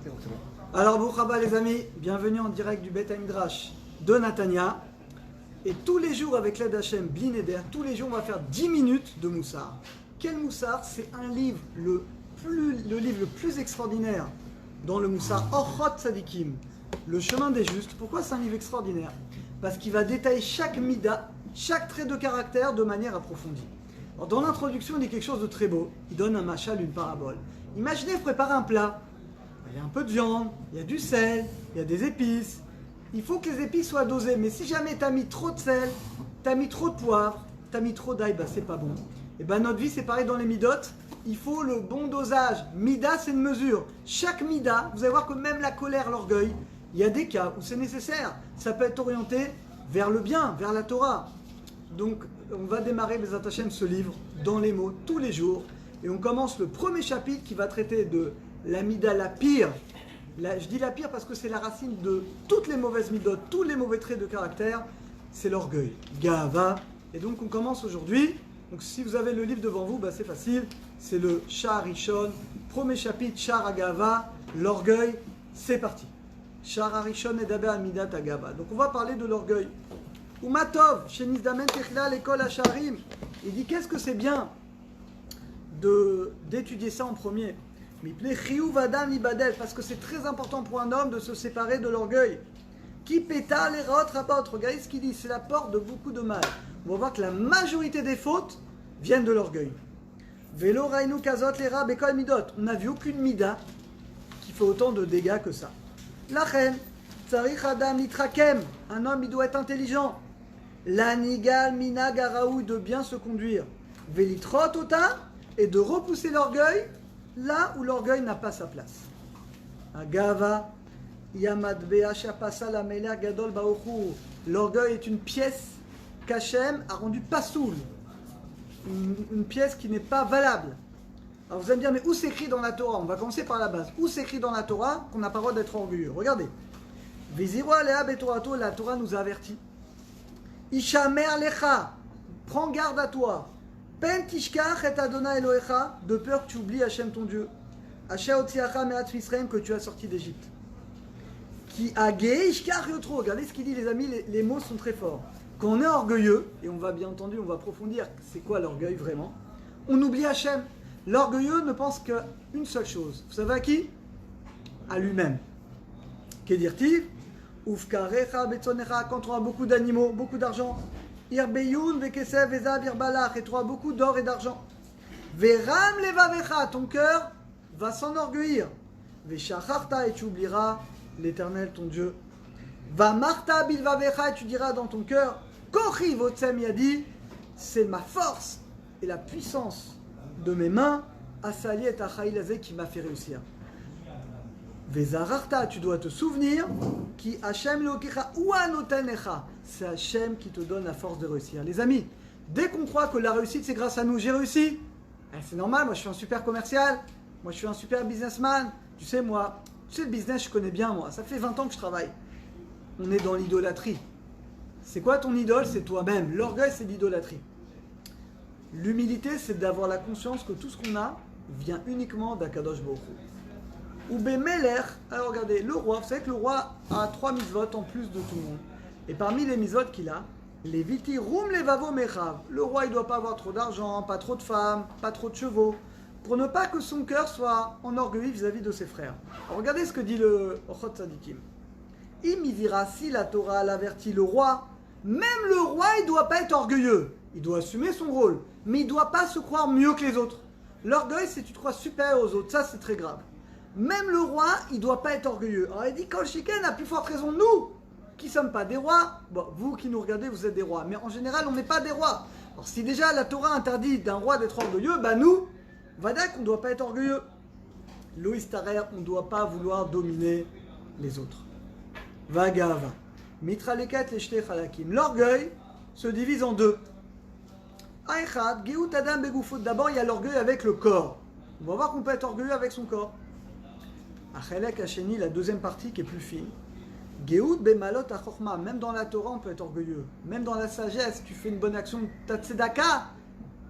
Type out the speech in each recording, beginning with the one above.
C'est bon. Alors, Boukhaba les amis, bienvenue en direct du Beth Midrash de Natania. Et tous les jours, avec l'aide d'Hachem, Bli Neder, tous les jours, on va faire 10 minutes de Moussar. Quel Moussar? C'est un livre, le livre le plus extraordinaire dans le Moussar, Orchot Tzadikim, le chemin des justes. Pourquoi c'est un livre extraordinaire? Parce qu'il va détailler chaque mida, chaque trait de caractère de manière approfondie. Alors, dans l'introduction, il dit quelque chose de très beau. Il donne un machal, une parabole. Imaginez préparer un plat. Il y a un peu de viande, il y a du sel, il y a des épices. Il faut que les épices soient dosées. Mais si jamais tu as mis trop de sel, tu as mis trop de poivre, tu as mis trop d'ail, bah c'est pas bon. Et ben notre vie c'est pareil dans les midotes. Il faut le bon dosage. Mida c'est une mesure. Chaque mida, vous allez voir que même la colère, l'orgueil, il y a des cas où c'est nécessaire. Ça peut être orienté vers le bien, vers la Torah. Donc on va démarrer Bezat Hashem ce livre dans les mots tous les jours. Et on commence le premier chapitre qui va traiter de la mida la pire. Je dis la pire parce que c'est la racine de toutes les mauvaises midotes, tous les mauvais traits de caractère, c'est l'orgueil. Gava. Et donc on commence aujourd'hui. Donc si vous avez le livre devant vous, bah c'est facile. C'est le Sha'ar Rishon, premier chapitre, Sha'ar Agava, l'orgueil. C'est parti. Sha'ar Rishon et Daber Midat Agava. Donc on va parler de l'orgueil. Umatov, Shenizdamen Techla, l'école Hasharim. Il dit qu'est-ce que c'est bien d'étudier ça en premier. Parce que c'est très important pour un homme de se séparer de l'orgueil. Qui péta les rapotes. Regardez ce qu'il dit, c'est la porte de beaucoup de mal. On va voir que la majorité des fautes viennent de l'orgueil. Velo rainu kazot les rab ekol midot. On n'a vu aucune mida qui fait autant de dégâts que ça. La reine, tsarich adam nitrakem. Un homme il doit être intelligent. L'anigal mina garaou, de bien se conduire. Velitrot ota, et de repousser l'orgueil là où l'orgueil n'a pas sa place. Agava, Yamad Be'asha Pasa la Meler Gadol Baochu. L'orgueil est une pièce qu'Hachem a rendue pasoul. Une pièce qui n'est pas valable. Alors vous allez me dire, mais où s'écrit dans la Torah? On va commencer par la base. Où s'écrit dans la Torah qu'on n'a pas le droit d'être orgueilleux? Regardez. Vizirwa Lea Betorato, la Torah nous a avertis. Ishamer Lecha, prends garde à toi. Pen tishkach et Adonai Elohecha, de peur que tu oublies Hachem ton Dieu. Asher otziacha me'at Misraim, que tu as sorti d'Égypte. Qui agé ishkach yotro. Regardez ce qu'il dit les amis, les mots sont très forts. Quand on est orgueilleux, et on va bien entendu, on va approfondir c'est quoi l'orgueil vraiment, on oublie Hachem. L'orgueilleux ne pense qu'à une seule chose. Vous savez à qui? À lui-même. Kedirtiv, ufkarecha betzonecha, quand on a beaucoup d'animaux, beaucoup d'argent. Irbeyun vekesev vezav irbalach, et tu auras beaucoup d'or et d'argent. Veram levavecha, ton cœur va s'enorgueillir. Veshacharta, et tu oublieras l'Éternel ton Dieu. Vamarta bilvavecha, et tu diras dans ton cœur, Kochi votsem yadi, c'est ma force et la puissance de mes mains, Asali et Achaïlazé, qui m'a fait réussir. Vezararta, tu dois te souvenir, qui Hachem leokecha ou anotenecha, c'est Hachem qui te donne la force de réussir. Les amis, dès qu'on croit que la réussite c'est grâce à nous, j'ai réussi, c'est normal, moi je suis un super commercial, moi je suis un super businessman, tu sais le business je connais bien moi, ça fait 20 ans que je travaille. On est dans l'idolâtrie. C'est quoi ton idole? C'est toi-même. L'orgueil c'est l'idolâtrie. L'humilité c'est d'avoir la conscience que tout ce qu'on a vient uniquement d'Akadosh Baruch Hu. Ou Bemeler, alors regardez, le roi, vous savez que le roi a 3 mitzvot en plus de tout le monde. Et parmi les mitzvot qu'il a, les viti rum levavo mechav. Le roi il ne doit pas avoir trop d'argent, pas trop de femmes, pas trop de chevaux, pour ne pas que son cœur soit enorgueilli vis-à-vis de ses frères. Alors regardez ce que dit le Orchot Tzadikim. Imidira, si la Torah l'avertit le roi, même le roi il ne doit pas être orgueilleux. Il doit assumer son rôle, mais il ne doit pas se croire mieux que les autres. L'orgueil c'est tu te crois supérieur aux autres, ça c'est très grave. Même le roi, il ne doit pas être orgueilleux. Alors il dit, Kol Shiken a plus forte raison, nous, qui ne sommes pas des rois, bon, vous qui nous regardez, vous êtes des rois, mais en général, on n'est pas des rois. Alors si déjà la Torah interdit d'un roi d'être orgueilleux, bah nous, Vadak, on ne doit pas être orgueilleux. Loïs Tarer, on ne doit pas vouloir dominer les autres. Vagava. Mitra leket leshte chalakim. L'orgueil se divise en deux. Aïchad, geut adam begoufot. D'abord, il y a l'orgueil avec le corps. On va voir qu'on peut être orgueilleux avec son corps. Achelek Hacheni, la deuxième partie qui est plus fine. Geout bemalot achorma. Même dans la Torah, on peut être orgueilleux. Même dans la sagesse, tu fais une bonne action, t'as tzedaka.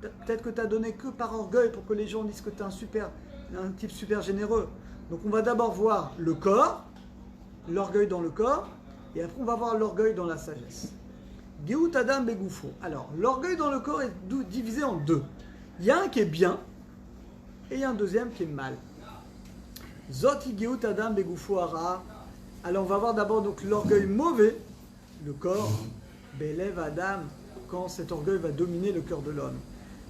Peut-être que tu as donné que par orgueil pour que les gens disent que tu es un type super généreux. Donc on va d'abord voir le corps, l'orgueil dans le corps, et après on va voir l'orgueil dans la sagesse. Geout Adam Begoufo. Alors, l'orgueil dans le corps est divisé en deux. Il y a un qui est bien, et il y a un deuxième qui est mal. Zoti Geout Adam Begoufo Ara. Alors on va voir d'abord donc l'orgueil mauvais, le corps, Belev Adam, quand cet orgueil va dominer le cœur de l'homme.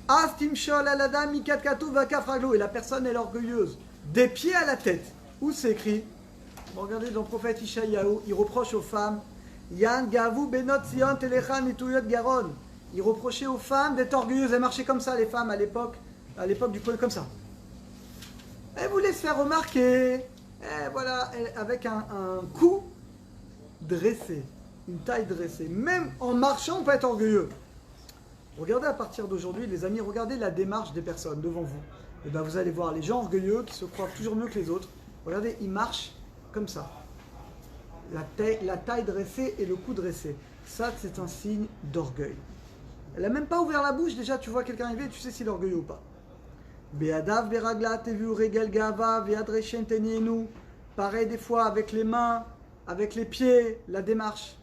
Astim Shol Aladam Mikat Katou Vakafraglo. Et la personne est orgueilleuse, des pieds à la tête. Où c'est écrit? Regardez dans le prophète Ishayahu, il reproche aux femmes Yan Gavu Benot Sion Telechan Ituyot Garon. Il reprochait aux femmes d'être orgueilleuses. Elles marchaient comme ça, les femmes, à l'époque du poil, comme ça. Elles voulaient se faire remarquer. Et voilà, avec un cou dressé, une taille dressée. Même en marchant, on peut être orgueilleux. Regardez à partir d'aujourd'hui, les amis, regardez la démarche des personnes devant vous. Et bien vous allez voir les gens orgueilleux qui se croient toujours mieux que les autres. Regardez, ils marchent comme ça. La taille dressée et le cou dressé. Ça, c'est un signe d'orgueil. Elle n'a même pas ouvert la bouche, déjà tu vois quelqu'un arriver et tu sais s'il est orgueilleux ou pas. Be'adav be'ragla tevu regel gava ve'adreshen tenienu. Pareil des fois avec les mains, avec les pieds, la démarche.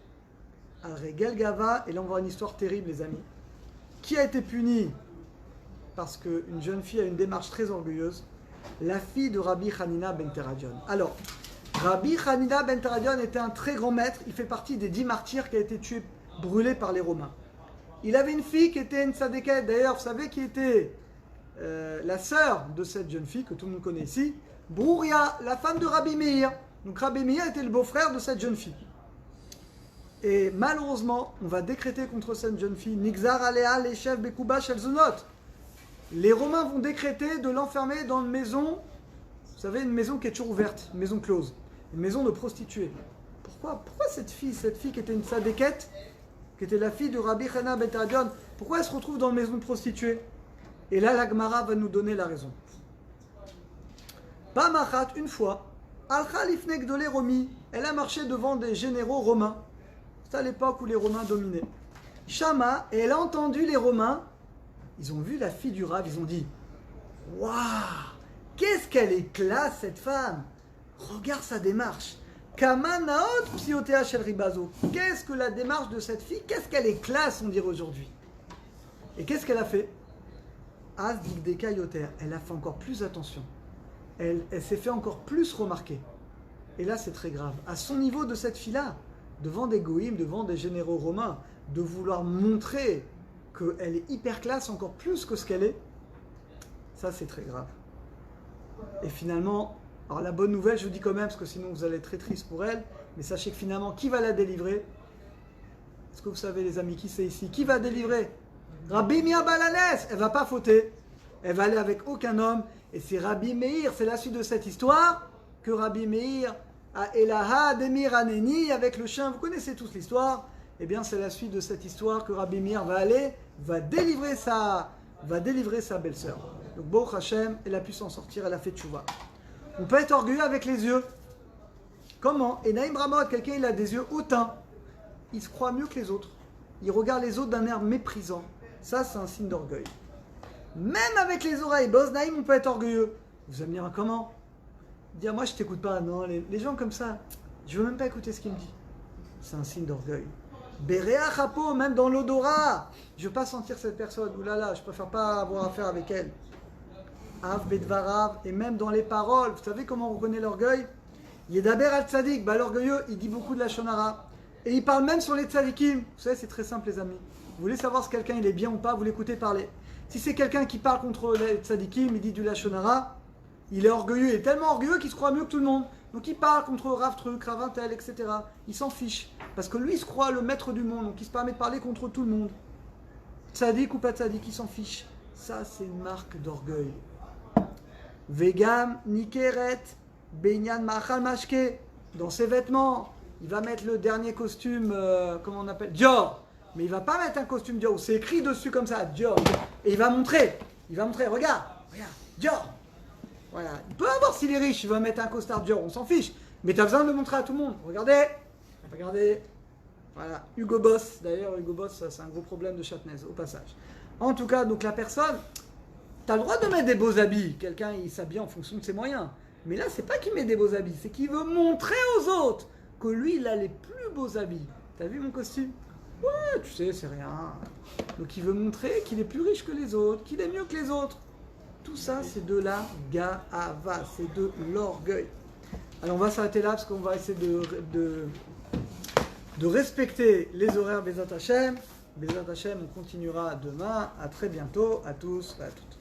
Al regel gava, et là on voit une histoire terrible les amis. Qui a été puni parce qu'une jeune fille a une démarche très orgueilleuse? La fille de Rabbi Hanina ben Teradion. Alors, Rabbi Hanina ben Teradion était un très grand maître. Il fait partie des 10 martyrs qui a été tué, brûlé par les Romains. Il avait une fille qui était une tzadékette. D'ailleurs, vous savez qui était la sœur de cette jeune fille que tout le monde connaît ici, Brouria, la femme de Rabbi Meir. Donc Rabbi Meir était le beau-frère de cette jeune fille. Et malheureusement, on va décréter contre cette jeune fille Nixar Alea les chefs Bekuba Shel Zunot. Les Romains vont décréter de l'enfermer dans une maison, vous savez, une maison qui est toujours ouverte, une maison close, une maison de prostituées. Pourquoi cette fille qui était une tzadékette, qui était la fille de Rabbi Hanina ben Teradion, pourquoi elle se retrouve dans une maison de prostituées? Et là, la Gemara va nous donner la raison. Pamachat, une fois, Alcha lifnek de Romi, elle a marché devant des généraux romains. C'est à l'époque où les Romains dominaient. Shama, et elle a entendu les Romains, ils ont vu la fille du Rav, ils ont dit waouh, qu'est-ce qu'elle est classe cette femme! Regarde sa démarche. Kamanaot psiotea shel ribazo. Qu'est-ce que la démarche de cette fille? Qu'est-ce qu'elle est classe, on dirait aujourd'hui. Et qu'est-ce qu'elle a fait? As digdeka yoter. Elle a fait encore plus attention. Elle s'est fait encore plus remarquer. Et là, c'est très grave. À son niveau de cette fille-là, devant des goïms, devant des généraux romains, de vouloir montrer qu'elle est hyper classe encore plus que ce qu'elle est, ça c'est très grave. Et finalement, alors la bonne nouvelle, je vous dis quand même, parce que sinon vous allez être très triste pour elle, mais sachez que finalement, qui va la délivrer? Est-ce que vous savez les amis, qui c'est ici? Qui va délivrer? Rabbi Meir Balanes, elle va pas fauter, elle va aller avec aucun homme, et c'est Rabbi Meir, c'est la suite de cette histoire, que Rabbi Meir a Elaha Demir Aneni avec le chien, vous connaissez tous l'histoire, eh bien c'est la suite de cette histoire que Rabbi Meir va délivrer sa belle-sœur. Donc Baruch Hashem, elle a pu s'en sortir, elle a fait tchouva. On peut être orgueilleux avec les yeux. Comment? Et Naïm Ramot, quelqu'un il a des yeux hautains, il se croit mieux que les autres, il regarde les autres d'un air méprisant. Ça c'est un signe d'orgueil. Même avec les oreilles, Boz Naïm, on peut être orgueilleux. Vous allez me dire comment? Dire moi je t'écoute pas, non, les gens comme ça, je veux même pas écouter ce qu'il me dit. C'est un signe d'orgueil. Berea chapeau, même dans l'odorat, je veux pas sentir cette personne, oulala, je préfère pas avoir affaire avec elle. Av bedvarav, et même dans les paroles, vous savez comment on reconnaît l'orgueil? Yedaber al tzadik, l'orgueilleux, il dit beaucoup de la shonara. Et il parle même sur les tzadikim. Vous savez, c'est très simple les amis. Vous voulez savoir si quelqu'un il est bien ou pas, vous l'écoutez parler. Si c'est quelqu'un qui parle contre les tzadikim, il dit du lachonara, il est orgueilleux, il est tellement orgueilleux qu'il se croit mieux que tout le monde. Donc il parle contre Rav Truc, Rav Intel, etc. Il s'en fiche. Parce que lui, il se croit le maître du monde, donc il se permet de parler contre tout le monde. Tzadik ou pas tzadik, il s'en fiche. Ça, c'est une marque d'orgueil. Vegam, Nikeret, Benyan Machal Mashke. Dans ses vêtements, il va mettre le dernier costume, comment on appelle, Dior. Mais il va pas mettre un costume Dior où c'est écrit dessus comme ça, Dior. Et il va montrer, regarde, Dior. Voilà. Il peut avoir s'il est riche, il va mettre un costard Dior, on s'en fiche. Mais tu as besoin de le montrer à tout le monde. Regardez. Voilà. Hugo Boss, d'ailleurs, Hugo Boss, c'est un gros problème de Châtenaise, au passage. En tout cas, donc la personne, tu as le droit de mettre des beaux habits. Quelqu'un, il s'habille en fonction de ses moyens. Mais là, c'est pas qu'il met des beaux habits, c'est qu'il veut montrer aux autres que lui, il a les plus beaux habits. T'as vu mon costume? Ouais, tu sais, c'est rien. Donc il veut montrer qu'il est plus riche que les autres, qu'il est mieux que les autres. Tout ça, c'est de la ga'ava, c'est de l'orgueil. Alors on va s'arrêter là parce qu'on va essayer de respecter les horaires Bezat Hashem. Bezat Hashem, on continuera demain. À très bientôt, à tous et à toutes.